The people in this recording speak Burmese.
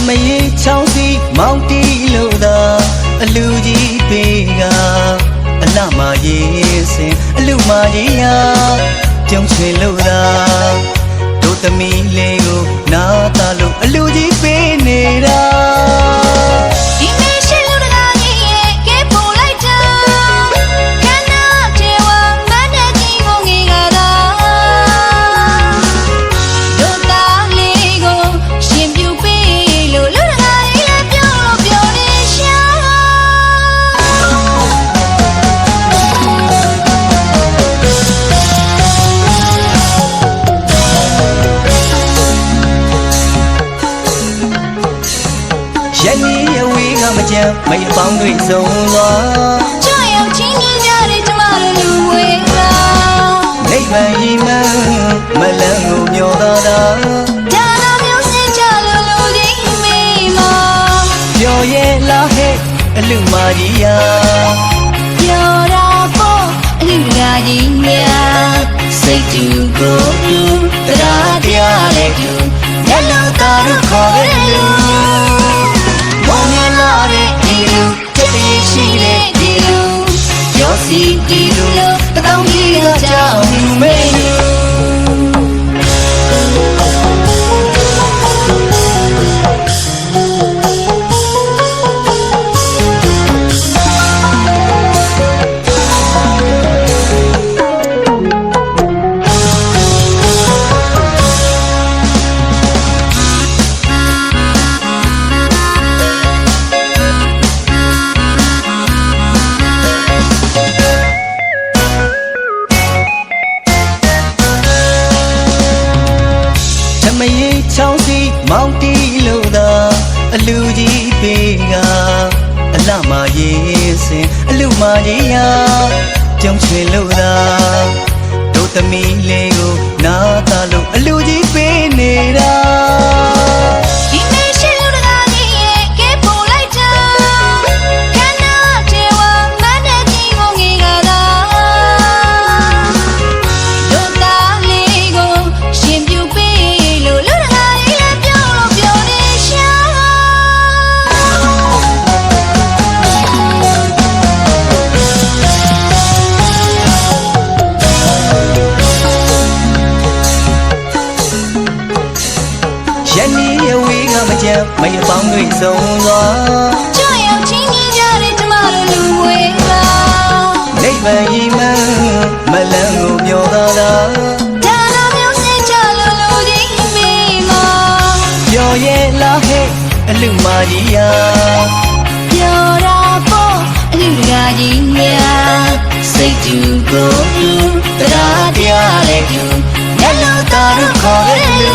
မရေးချောင်းစီမောင်တီလို့သာအလူကြီးပေးကအလှမရေးစင်အလူမကြီးရာပြုံးချွေလို့သာတို့သမီးလေးကိုနာတာလို့အလူကြီးပေးနေတာဒီမေရှိလူတကာကြီးရဲ့ကဲပို့လိုက်တာခန္ဓာတေဝမန္တကြီးကိုငေကသာတို့သားလေးကိုရှင်ပြူပေးလို့လူတကာကြီးလည်းပြောလို့ပြောနေရှာရန်ကြီးအဝေးကမကြမ်းမိတ်ပေါင်းတွေဆုံးသွားကြောက်ရောက်ချင်းကြီးကြတဲ့ကျမတို့လူဝေးကနိဗ္ဗာန်ရီမန်းမလန်းကိုမျောသာတာဒါနာမျိုးစင်ကြလို့လူကြီးမေးမပြောရဲ့လားဟဲ့အလူမကြီးရာပြောတာပေါ့အလူကကြီးများစိတ်တူကိုတူတရားတရားလေးတူလက်လုံးသားတို့ခေါ်တဲ့လူမောင်မြလာတဲ့ဒီလူတတိရှိတဲ့ဒီလူရောစီဒီလူလို့တောင်းကြီးကကြောက်လူမေးလူမရေးချောင်းစီမောင်တီလို့သာအလူကြီးပေးကအလှမရေးစင်အလူမကြီးရာပြုံးချွေလို့သာတို့သမီးလေးကိုနာတာလို့အလူကြီးပေးနေတာဒီမေရှိလူတကာကြီးရဲ့ကဲပို့လိုက်တာခန္ဓာတေဝမန္တကြီးကိုငေကသာတို့သားလေးကိုရှင်ပြူပေးလို့လူတကာကြီးလည်းပြောလို့ပြောနေရှာရန်ကြီးအဝေးကမကြမ်းမိတ်ပေါင်းတွေဆုံးသွားကြောက်ရောက်ချင်းကြီးကြတဲ့ကျမတို့လူဝေးကနိဗ္ဗာန်ရီမန်းမလန်းကိုမျောသာတာဒါနာမျိုးစင်ကြလို့လူကြီးမေးမပြောရဲ့လားဟဲ့အလူမကြီးရာပြောတာပေါ့အလူကကြီးများစိတ်တူကိုတူတရားတရားလေးတူလက်လုံးသားတို့ခေါ်တဲ့လူ